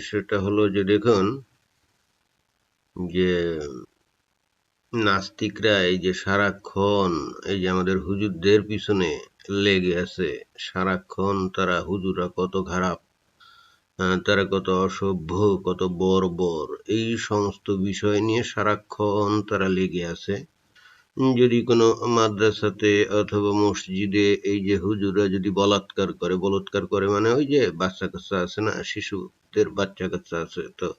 সেটা হলো যে দেখুন যে নাস্তিকরা এই যে সারাক্ষণ এই যে আমাদের হুজুরদের পিছনে লেগে আছে, সারাক্ষণ তারা হুজুররা কত খারাপ, তারা কত অসভ্য, কত বর্বর, এই সমস্ত বিষয় নিয়ে সারাক্ষণ তারা লেগে আছে। যদি কোনো মাদ্রাসাতে অথবা মসজিদে এই যে হুজুররা যদি বলাৎকার করে মানে ওই যে বাচ্চা কাচ্চা আছে না, শিশুদের বাচ্চা কাচ্চা আছে, তো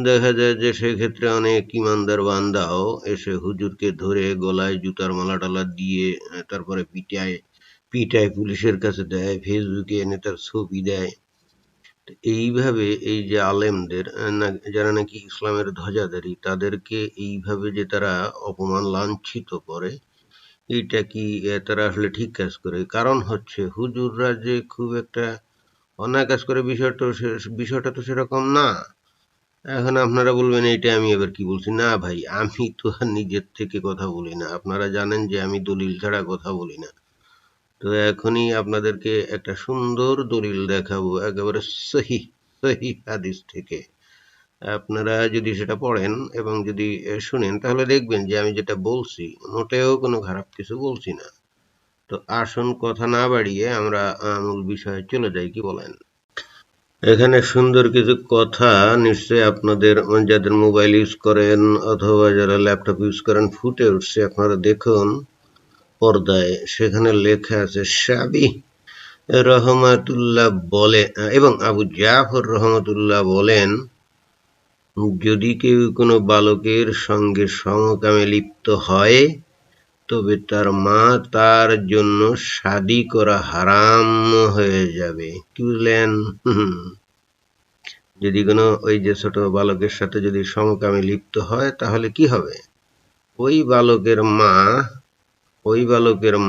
দেখা যায় যে সেক্ষেত্রে অনেক ইমানদার বান্দাও এসে হুজুরকে ধরে গলায় জুতার মালা টালা দিয়ে তারপরে পিটায় পিটায় পুলিশের কাছে দেয়, ফেসবুকে এনে তার ছবি দেয়। এইভাবে এই যে আলেমদের যারা নাকি ইসলামের ধ্বজাধারী তাদেরকে এইভাবে যে তারা অপমান লাঞ্ছিত করে, এইটা কি তারা আসলে ঠিক কাজ করে? কারণ হচ্ছে হুজুররা যে খুব একটা অন্যায় কাজ করে বিষয়টা তো সেরকম না। এখন আপনারা বলবেন এইটা আমি এবার কি বলছি? না ভাই, আমি তো আর নিজের থেকে কথা বলি না, আপনারা জানেন যে আমি দলিল ছাড়া কথা বলি না। তো এখনই আপনাদেরকে একটা সুন্দর দলিল দেখাবো, একেবারে সহি সহি হাদিস থেকে। আপনারা যদি সেটা পড়েন এবং যদি শুনেন তাহলে দেখবেন যে আমি যেটা বলছি মোটেও কোনো খারাপ কিছু বলছি না। তো আসুন কথা না বাড়িয়ে আমরা মূল বিষয়ে চলে যাই, কি বলেন? এখানে সুন্দর কিছু কথা নিশ্চয়ই আপনাদের যাদের মোবাইল ইউজ করেন অথবা যারা ল্যাপটপ ইউজ করেন ফুটে উঠছে, আপনারা দেখুন পর্দায়, সেখানে লেখা আছে সাবি রহমাতুল্লাহ বলে এবং আবু জাফর রহমাতুল্লাহ বলেন, যদি কেউ কোনো বালকের সঙ্গে সমকামে লিপ্ত হয় তবে তার মা তার জন্য শাদী করা হারাম হয়ে যাবে। কি বুঝলেন? যদি কোনো ওই যে ছোট বালকের সাথে যদি সমকামে লিপ্ত হয় তাহলে কি হবে? ওই বালকের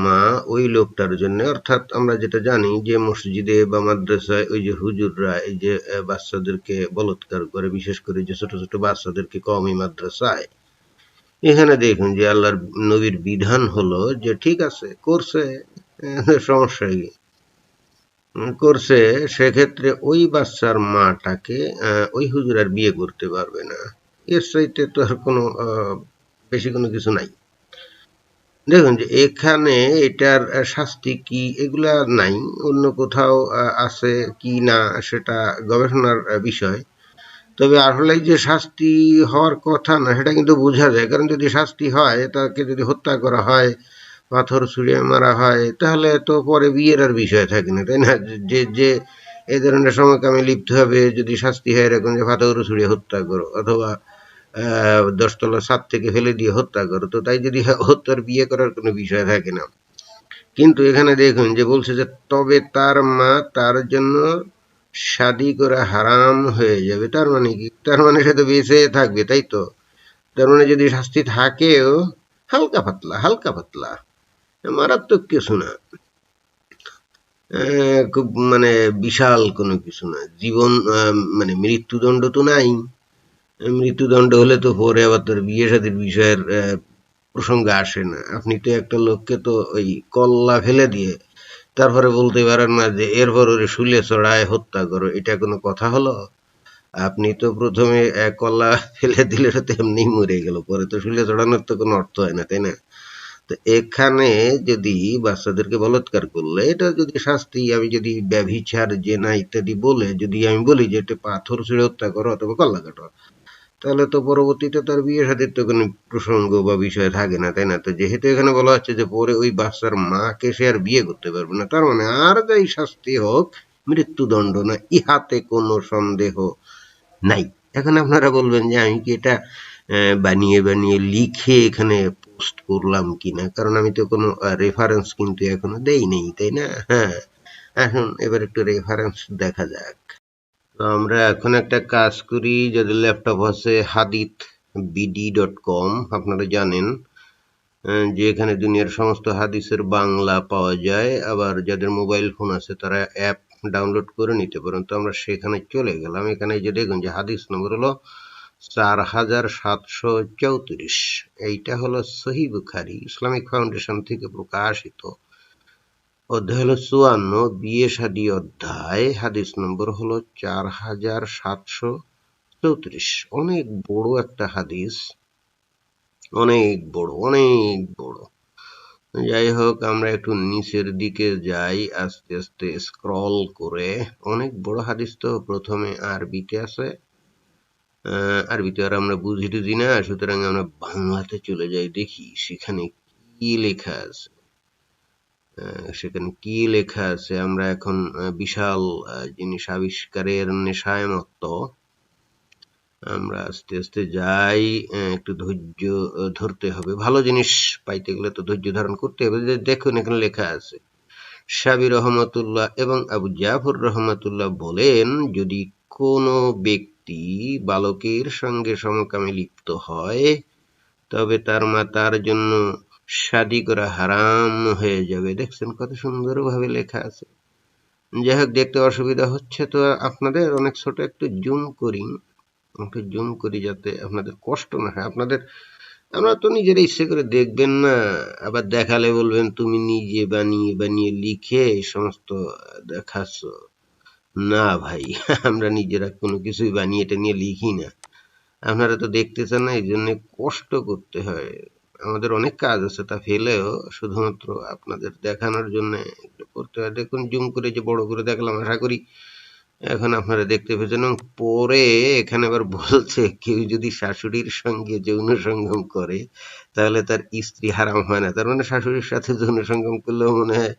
মা ওই লোকটার জন্য, অর্থাৎ আমরা যেটা জানি যে মসজিদে বা মাদ্রাসায় ওই যে হুজুররা এই যে বাচ্চাদেরকে বলৎকার করে, বিশেষ করে যে ছোট ছোট বাচ্চাদেরকে কওমি মাদ্রাসায়, এখানে দেখুন যে আল্লাহর নবীর বিধান হলো যে ঠিক আছে করছে, সমস্যা কি করছে, সেক্ষেত্রে ওই বাচ্চার মাটাকে ওই হুজুর আর বিয়ে করতে পারবে না। এর চাইতে তো আর কোনো বেশি কোনো কিছু নাই। দেখুন যে এখানে এটার শাস্তি কি এগুলা নাই, অন্য কোথাও আছে কি না সেটা গবেষণার বিষয়। তবে আসলে যে শাস্তি হওয়ার কথা না সেটা কিন্তু বোঝা যায়, কারণ যদি শাস্তি হয়, তাকে যদি হত্যা করা হয়, পাথর ছুঁড়ে মারা হয়, তাহলে তো পরে বিয়ের আর বিষয় থাকে না, তাই না? যে যে এই ধরনের সমকামে লিপ্ত হবে, যদি শাস্তি হয় এরকম যে পাথর ছুঁড়ে হত্যা করো অথবা 10 তলা ছাদ থেকে ফেলে দিয়ে হত্যা করো, তো তাই যদি হত্যার বিয়ে করার কোনো বিষয় থাকে না। কিন্তু এখানে দেখুন যে বলছে যে তবে তার মা তার জন্য শাদী করা হারাম হয়ে যাবে। তার মানে কি? তার মানে সে তো বেঁচে থাকবে, তাই তো? তার মানে যদি শাস্তি থাকেও হালকা পাতলা, হালকা পাতলা, মারাত্মক কিছু না, খুব মানে বিশাল কোনো কিছু না, জীবন মানে মৃত্যুদণ্ড তো নাই। মৃত্যুদণ্ড হলে তো পরে আবার তোর বিয়ে শাদীর বিষয়ের প্রসঙ্গ আসে না। আপনি তো একটা লোককে তো ওই কল্লা ফেলে দিয়ে তারপরে বলতে পারেন না যে এরপর ওরে শুলে চড়ায় হত্যা করো, এটা কোনো কথা হলো? আপনি তো প্রথমে কল্লা ফেলে দিলে তো এমনি মরে গেল, পরে তো শুলে চড়ানোর তো কোনো অর্থ হয় না, তাই না? তো এখানে যদি বাচ্চাদেরকে বলাৎকার করলে এটা যদি শাস্তি, আমি যদি ব্যভিচার জেনা ইত্যাদি বলে যদি আমি বলি যে এটা পাথর ছুঁড়ে হত্যা করো অথবা কল্লা কাটো, তাহলে তো পরবর্তীতে তার বিয়ে শাদীর তো কোনো প্রসঙ্গ বা বিষয় থাকে না, তাই না? তো যেহেতু এখানে বলা হচ্ছে যে পরে ওই বাচ্চার মাকে সে আর বিয়ে করতে পারবে না, তার মানে আর যাই শাস্তি হোক মৃত্যুদণ্ড না, ইহাতে কোনো সন্দেহ নাই। এখন আপনারা বলবেন যে আমি কি এটা বানিয়ে বানিয়ে লিখে এখানে পোস্ট করলাম কিনা, কারণ আমি তো কোনো রেফারেন্স কিন্তু এখনো দেই নেই, তাই না? হ্যাঁ, এখন এবার একটু রেফারেন্স দেখা যাক। তো আমরা এখন একটা কাজ করি, যাদের ল্যাপটপ আছে হাদিত BD.com, আপনারা জানেন যে এখানে দুনিয়ার সমস্ত হাদিসের বাংলা পাওয়া যায়, আবার যাদের মোবাইল ফোন আছে তারা অ্যাপ ডাউনলোড করে নিতে পারেন। তো আমরা সেখানে চলে গেলাম, এখানে যে দেখুন যে হাদিস নম্বর হলো 4734, এইটা হলো সহি বুখারি ইসলামিক ফাউন্ডেশন থেকে প্রকাশিত। অধ্যায় হলো ৫৪, বিয়ে শাদী অধ্যায়। হাদিস নম্বর হলো ৪৭৩৪। অনেক বড় একটা হাদিস, অনেক বড়, অনেক বড়। যাই হোক, আমরা একটু নিচের দিকে যাই আস্তে আস্তে স্ক্রল করে। অনেক বড় হাদিস তো, প্রথমে আরবিতে আছে। আরবিতে আর আমরা বুঝি টুঝি না, সুতরাং আমরা বাংলাতে চলে যাই, দেখি সেখানে কি লেখা আছে। সেখানে কি লেখা আছে। আমরা এখন বিশাল জিনিস আবিষ্কারের নেশায় মত্ত। আমরা আস্তে আস্তে যাই, একটু ধৈর্য ধরতে হবে। ভালো জিনিস পাইতে গেলে তো ধৈর্য ধারণ করতে হবে। দেখুন এখানে লেখা আছে, সাবি রহমতুল্লাহ এবং আবু জাফর রহমতুল্লাহ বলেন, যদি কোনো ব্যক্তি বালকের সঙ্গে সমকামে লিপ্ত হয়, তবে তার মা তার জন্য শাদী করা হারাম হয়ে যাবে। দেখছেন কত সুন্দরভাবে লেখা আছে। যাই হোক, দেখতে অসুবিধা হচ্ছে তো আপনাদের, অনেক ছোট একটু জুম করি যাতে আপনাদের কষ্ট না হয়। আমরা তো নিজেরা ইচ্ছে করে দেখবেন না, আবার দেখালে বলবেন তুমি নিজে বানিয়ে বানিয়ে লিখে এই সমস্ত দেখাচ্ছ। না ভাই, আমরা নিজেরা কোনো কিছুই বানিয়ে টানিয়ে লিখি না। আপনারা তো দেখতেছেন না, এই জন্য কষ্ট করতে হয়। আমাদের অনেক কাজ আছে, তা ফেলেও শুধুমাত্র আপনাদের দেখানোর জন্য একটু করতে হয়। দেখুন, জুম করে যে বড় করে দেখলাম, আশা করি এখন আপনারা দেখতে পেয়েছেন। এবং পরে এখানে আবার বলছে, কেউ যদি শাশুড়ির সঙ্গে যৌন সঙ্গম করে তাহলে তার স্ত্রী হারাম হয় না। তার মানে শাশুড়ির সাথে যৌন সঙ্গম করলেও মনে হয়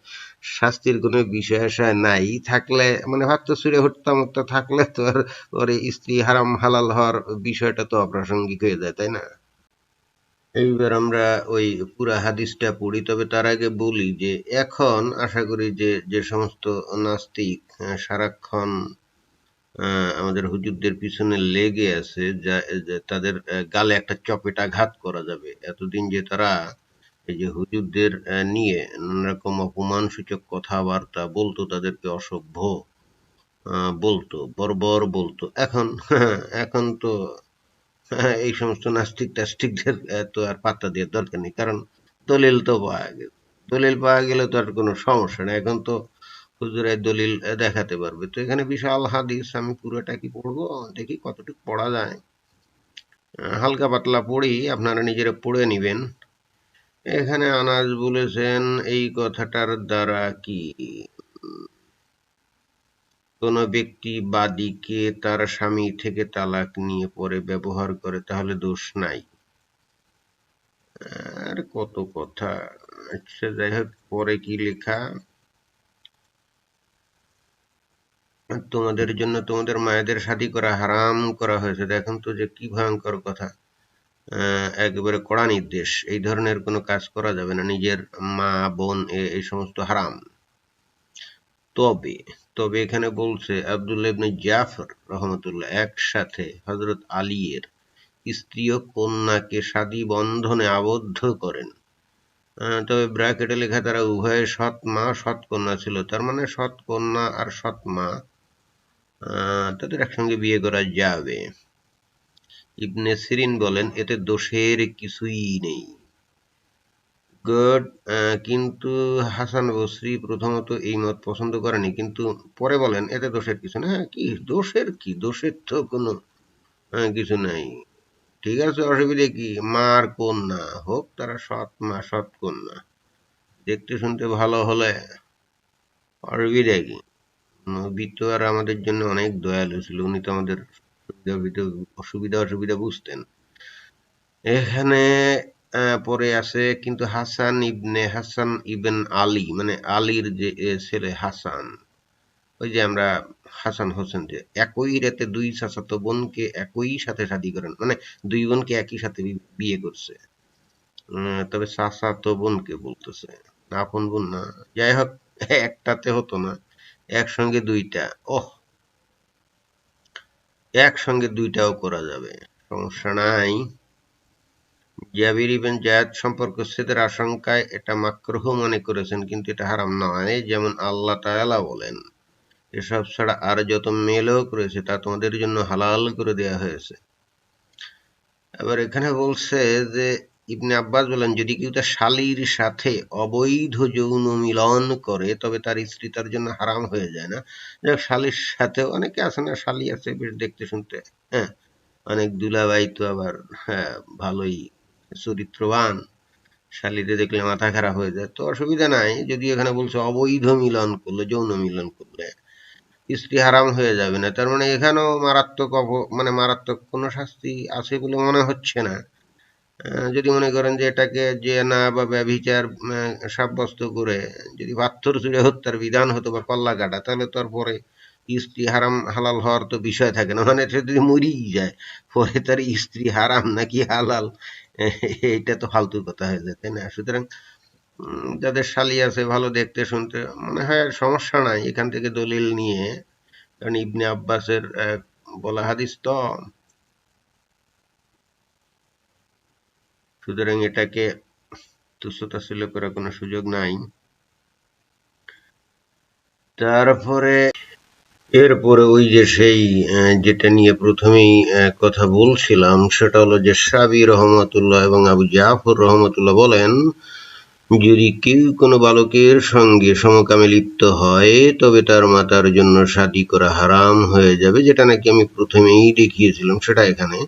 শাস্তির কোনো বিষয় আশায় নাই। থাকলে মানে ভাত তো ছুঁড়ে হত্যা থাকলে তো আর ওর স্ত্রী হারাম হালাল হওয়ার বিষয়টা তো অপ্রাসঙ্গিক হয়ে যায়, তাই না? এইবার আমরা ওই পুরা হাদিসটা পড়ি, তবে তার আগে বলি যে এখন আশা করি যে যে সমস্ত নাস্তিক সারাক্ষণ আমাদের হুজুরদের পিছনে লেগে আছে, তাদের গালে একটা চপেটাঘাত করা যাবে। এতদিন যে তারা এই যে হুজুরদের নিয়ে নানা রকম অপমানসূচক কথাবার্তা বলতো, তাদেরকে অসভ্য বলতো, বর্বর বলতো, এখন এখন তো এই সমস্ত নাস্তিক টাস্তিকদের তো আর পাত্তা দেওয়ার দরকার নেই, কারণ দলিল তো পাওয়া গেছে। দলিল পাওয়া গেলে তো আর কোনো সমস্যা নেই, এখন তো হুজুরের দলিল দেখাতে পারবে। তো এখানে বিশাল হাদিস, আমি পুরোটা কি পড়বো, দেখি কতটুকু পড়া যায়। হালকা পাতলা পড়ি, আপনারা নিজেরা পড়ে নিবেন। এখানে আনাস বলেছেন এই কথাটার দ্বারা কি কোনো ব্যক্তি বাদীকে তার স্বামী থেকে তালাক নিয়ে পরে ব্যবহার করে তাহলে দোষ নাই। আর কত কথা। আচ্ছা, যাই হোক, পরে কি লেখা, তোমাদের জন্য তোমাদের মায়েদের শাদী করা হারাম করা হয়েছে। দেখুন তো যে কি ভয়ঙ্কর কথা। একেবারে কড়া নির্দেশ, এই ধরনের কোনো কাজ করা যাবে না। নিজের মা বোন এই সমস্ত হারাম। তবে তবে এখানে বলছে, আব্দুল্লাহ ইবনে জাফর রহমতুল্লাহ একসাথে হযরত আলীর স্ত্রী ও কন্যাকে শাদী বন্ধনে আবদ্ধ করেন। তবে ব্র্যাকেটে লেখা তারা উভয়ে সৎ মা সৎ কন্যা ছিল। তার মানে সৎ কন্যা আর সৎ মা তাদের একসঙ্গে বিয়ে করা যাবে। ইবনে সিরিন বলেন, এতে দোষের কিছুই নেই। গুড। কিন্তু হাসান বসরি প্রথমত এই মত পছন্দ করেনি, কিন্তু পরে বলেন এতে দোষের কিছু না। হ্যাঁ, কি দোষের, কি দোষের তো কোনো কিছু নাই। ঠিক আছে, অসুবিধে কি, মার কন্যা হোক, তারা সৎ মা সৎ কন্যা, দেখতে শুনতে ভালো হলে অসুবিধা কি। নবী তো আর আমাদের জন্য অনেক দয়ালু ছিল, উনি তো আমাদের অসুবিধা অসুবিধা বুঝতেন। এখানে পরে আছে, কিন্তু হাসান ইবন আলী, মানে আলীর যে ছেলে হাসান, ওই যে আমরা হাসান হোসেন, যে একই রাতে দুই চাচাতো বোনকে একই সাথে শাদী করেন, মানে দুই বোনকে একই সাথে বিয়ে করছে। তবে চাচাতো বোনকে বলতেছে, আপন বোন না। যাই হোক, একটাতে হতো না, একসঙ্গে দুইটা। ওহ, একসঙ্গে দুইটাও করা যাবে, সমস্যা নাই। জাবির ইবন জায়েদ সম্পর্কচ্ছেদের আশঙ্কায় এটা মাকরুহ মনে করেছেন, কিন্তু এটা হারাম নয়। যেমন আল্লাহ তাআলা বলেন, এসব ছাড়া আর যত মেয়ে-লোক রয়েছে তা তোমাদের জন্য হালাল করে দেয়া হয়েছে। আবার এখানে বলছে যে ইবনে আব্বাস বলেন, যদি কেউ তার শালীর সাথে অবৈধ যৌন মিলন করে তবে তার স্ত্রী তার জন্য হারাম হয়ে যায় না। যাক, শালীর সাথে অনেকে আছে না, শালী আছে বেশ দেখতে শুনতে, হ্যাঁ, অনেক দুলাভাই তো আবার, হ্যাঁ, ভালোই চরিত্রবান, শালীরে দেখলে মাথা খারাপ হয়ে যায়, তো অসুবিধা নাই। যদি এখানে বলছে অবৈধ মিলন করলে, যৌন মিলন করলে স্ত্রী হারাম হয়ে যাবে না, তার মানে এখানেও মারাত্মক মানে মারাত্মক কোনো শাস্তি আছে বলে মনে হচ্ছে না। যদি মনে করেন যে এটাকে জেনা বা ব্যভিচার সাব্যস্ত করে যদি পাথর ছুঁড়ে হত্যার বিধান হতো বা কল্লা কাটা, তাহলে তো আর পরে স্ত্রী হারাম হালাল হওয়ার তো বিষয় থাকে না। মানে সে যদি মরেই যায়, পরে তার স্ত্রী হারাম নাকি হালাল, এইটা তো ফালতু কথা হয়ে যায়, তাই না? সুতরাং যাদের শালি আছে ভালো দেখতে শুনতে, মনে হয় সমস্যা নাই এখান থেকে দলিল নিয়ে, কারণ ইবনে আব্বাসের বলা হাদিস তো। সুতরাং এটাকে তুচ্ছ-তাচ্ছিল্য করার কোনো সুযোগ নাই। তারপরে এরপরে ওই যে সেই যেটা নিয়ে প্রথমেই কথা বলছিলাম, সেটা হলো যে শাবি রহমতুল্লাহ এবং আবু জাফর রহমতুল্লাহ বলেন, যদি কেউ কোনো বালকের সঙ্গে সমকামে লিপ্ত হয় তবে তার মাতার জন্য শাদী করা হারাম হয়ে যাবে, যেটা নাকি আমি প্রথমেই দেখিয়েছিলাম সেটা এখানে।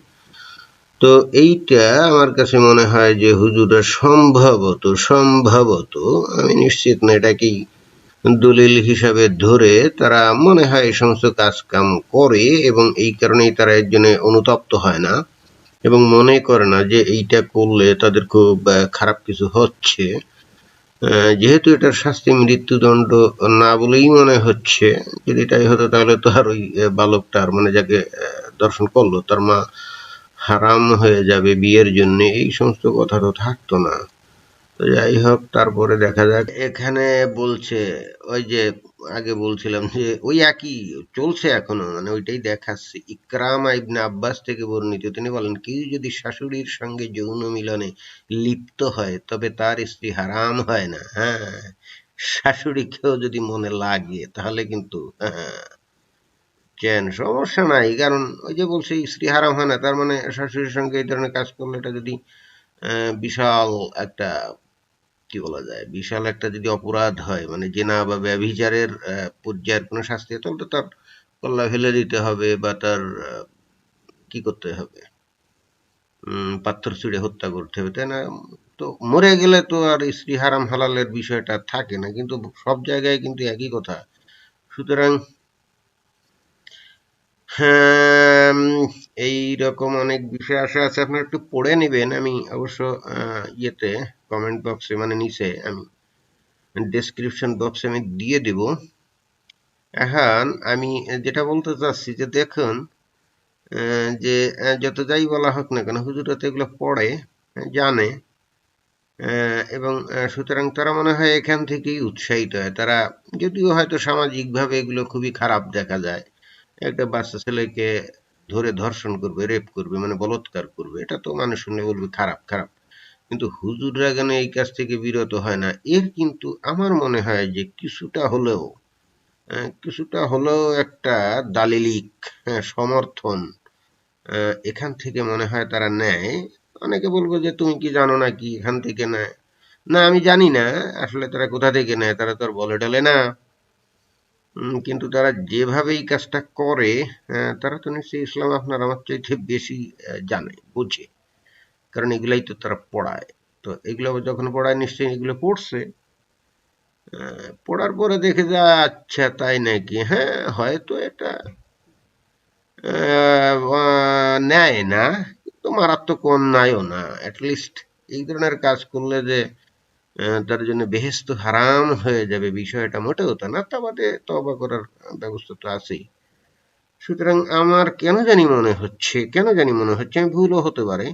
তো এইটা আমার কাছে মনে হয় যে হুজুররা সম্ভবত সম্ভবত, আমি নিশ্চিত না, এটাকেই দলিল হিসাবে ধরে তারা মনে হয় এই সমস্ত কাজ কাম করে, এবং এই কারণেই তারা এর জন্য অনুতপ্ত হয় না এবং মনে করে না যে এইটা করলে তাদের খুব খারাপ কিছু হচ্ছে। যেহেতু এটার শাস্তি মৃত্যুদণ্ড না বলেই মনে হচ্ছে, যদি তাই হতো তাহলে তো আর ওই বালকটার, মানে যাকে দর্শন করলো, তার মা হারাম হয়ে যাবে বিয়ের জন্য, এই সমস্ত কথা তো থাকতো না। তো যাই হোক, তারপরে দেখা যাক। এখানে বলছে ওই যে আগে বলছিলাম যে ওই একই চলছে এখনো, মানে ওইটাই দেখাচ্ছে। ইকরামা ইবনে আব্বাস থেকে বর্ণিত, তিনি বলেন, কেউ যদি শাশুড়ির সঙ্গে যৌন মিলনে লিপ্ত হয় তবে তার স্ত্রী হারাম হয় না। হ্যাঁ, শাশুড়িকেও যদি মনে লাগে তাহলে কিন্তু, হ্যাঁ, চেন সমস্যা নাই, কারণ ওই যে বলছে স্ত্রী হারাম হয় না, তার মানে শাশুড়ির সঙ্গে এই ধরনের কাজ করলে এটা যদি বিশাল একটা, কি বলা যায়, বিশাল একটা যদি অপরাধ হয়, মানে জেনা বা ব্যভিচারের পর্যায়ের কোনো শাস্তি, তাহলে তো তার কল্লা ফেলে দিতে হবে বা তার কি করতে হবে, পাথর ছুঁড়ে হত্যা করতে হবে, তাই না? তো মরে গেলে তো আর স্ত্রী হারাম হালালের বিষয়টা থাকে না, কিন্তু সব জায়গায় কিন্তু একই কথা। সুতরাং হ্যাঁ, এই রকম অনেক বিষয় আসা আছে, আপনারা একটু পড়ে নেবেন। আমি অবশ্য ইয়েতে কমেন্ট বক্সে, মানে নিচে আমি ডেসক্রিপশন বক্সে আমি দিয়ে দেব। এখন আমি যেটা বলতে চাচ্ছি যে দেখুন, যে যত যাই বলা হোক না কেন, হুজুরা তো এগুলো পড়ে, জানে, এবং সুতরাং তারা মনে হয় এখান থেকেই উৎসাহিত হয়। তারা যদিও হয়তো সামাজিকভাবে এগুলো খুবই খারাপ দেখা যায়, একটা বাচ্চা ছেলেকে ধরে ধর্ষণ করবে, রেপ করবে, মানে বলৎকার করবে, এটা তো মানুষ শুনলে বলবে খারাপ খারাপ, কিন্তু হুজুররা কেন এই কাজ থেকে বিরত হয় না? এর কিন্তু আমার মনে হয় যে কিছুটা হলেও একটা দালিলিক, সমর্থন এখান থেকে মনে হয় তারা নেয়। অনেকে বলবো যে তুমি কি জানো নাকি এখান থেকে নেয়? না, আমি জানি না আসলে তারা কোথা থেকে নেয়, তারা তো আর বলে টলে না। কিন্তু তারা যেভাবে এই কাজটা করে, তারা তো নিশ্চয়ই ইসলাম আপনার আমার চাইতে বেশি জানে, বোঝে, কারণ এগুলাই তো তারা পড়ায়। তো এগুলো যখন পড়ায় নিশ্চয়ই এগুলো পড়ছে, পড়ার পরে দেখে যা, আচ্ছা তাই নাকি, হ্যাঁ হয়তো এটা নেয় না, কিন্তু মারাত্মক অন্যায়ও না। অ্যাটলিস্ট এই ধরনের কাজ করলে যে তার জন্য বেহেশত হারাম হয়ে যাবে বিষয়টা মোটেও তা না। তা বাদে তওবা করার ব্যবস্থা তো আছেই। সুতরাং আমার কেন জানি মনে হচ্ছে, আমি ভুলও হতে পারে,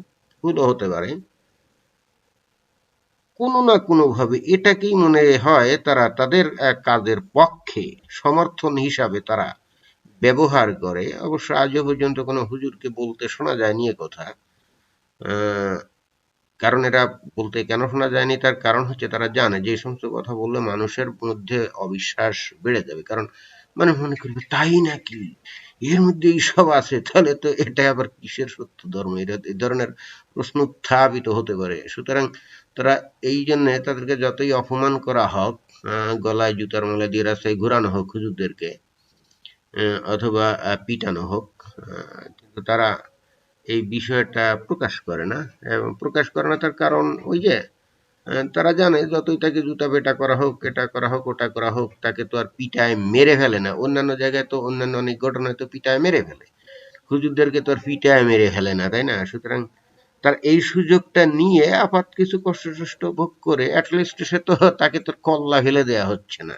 কোনো না কোনোভাবে এটাকেই মনে হয় তারা তাদের কাজের পক্ষে সমর্থন হিসাবে তারা ব্যবহার করে। অবশ্য আজও পর্যন্ত কোনো হুজুরকে বলতে শোনা যায়নি এ কথা। আহ, কারণ এটা বলতে কেন শোনা যায়নি, তার কারণ হচ্ছে তারা জানে যে এই সমস্ত কথা বললে মানুষের মধ্যে অবিশ্বাস বেড়ে যাবে, কারণ মানে মনে করবে তাই নাকি, এর মধ্যে এইসব আছে, তাহলে তো এটা আবার কিসের সত্য ধর্ম? এটা এই ধরনের প্রশ্ন উত্থাপিত হতে পারে। সুতরাং তারা এই জন্য তাদেরকে যতই অপমান করা হোক, গলায় জুতার মালা দিয়ে রাস্তায় ঘোরানো হোক হুজুরদেরকে, অথবা পিটানো হোক, কিন্তু তারা এই বিষয়টা প্রকাশ করে না। এবং প্রকাশ করে না তার কারণ ওই যে তারা জানে যতই তাকে জুতা পেটা করা হোক, এটা করা হোক, ওটা করা হোক, তাকে তো আর পিটায় মেরে ফেলে না। অন্যান্য জায়গায় তো, অন্যান্য অনেক ঘটনায় তো পিটায় মেরে ফেলে, হুজুরদেরকে তো আর পিটায় মেরে ফেলে না, তাই না? সুতরাং তার এই সুযোগটা নিয়ে আপাত কিছু কষ্ট টষ্ট ভোগ করে অ্যাটলিস্ট সে তো, তাকে তো কল্লা ফেলে দেওয়া হচ্ছে না।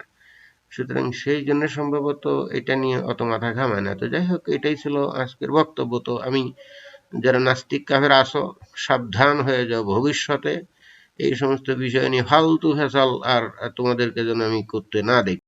সুতরাং সেই জন্য সম্ভবত এটা নিয়ে অত মাথা ঘামায় না। তো যাই হোক, এটাই ছিল আজকের বক্তব্য। তো আমি, যারা নাস্তিক কাফের আসো, সাবধান হয়ে যাও ভবিষ্যতে। এই সমস্ত বিষয় নিয়ে ফালতু ফেসাল আর তোমাদেরকে যেন আমি করতে না দেখি।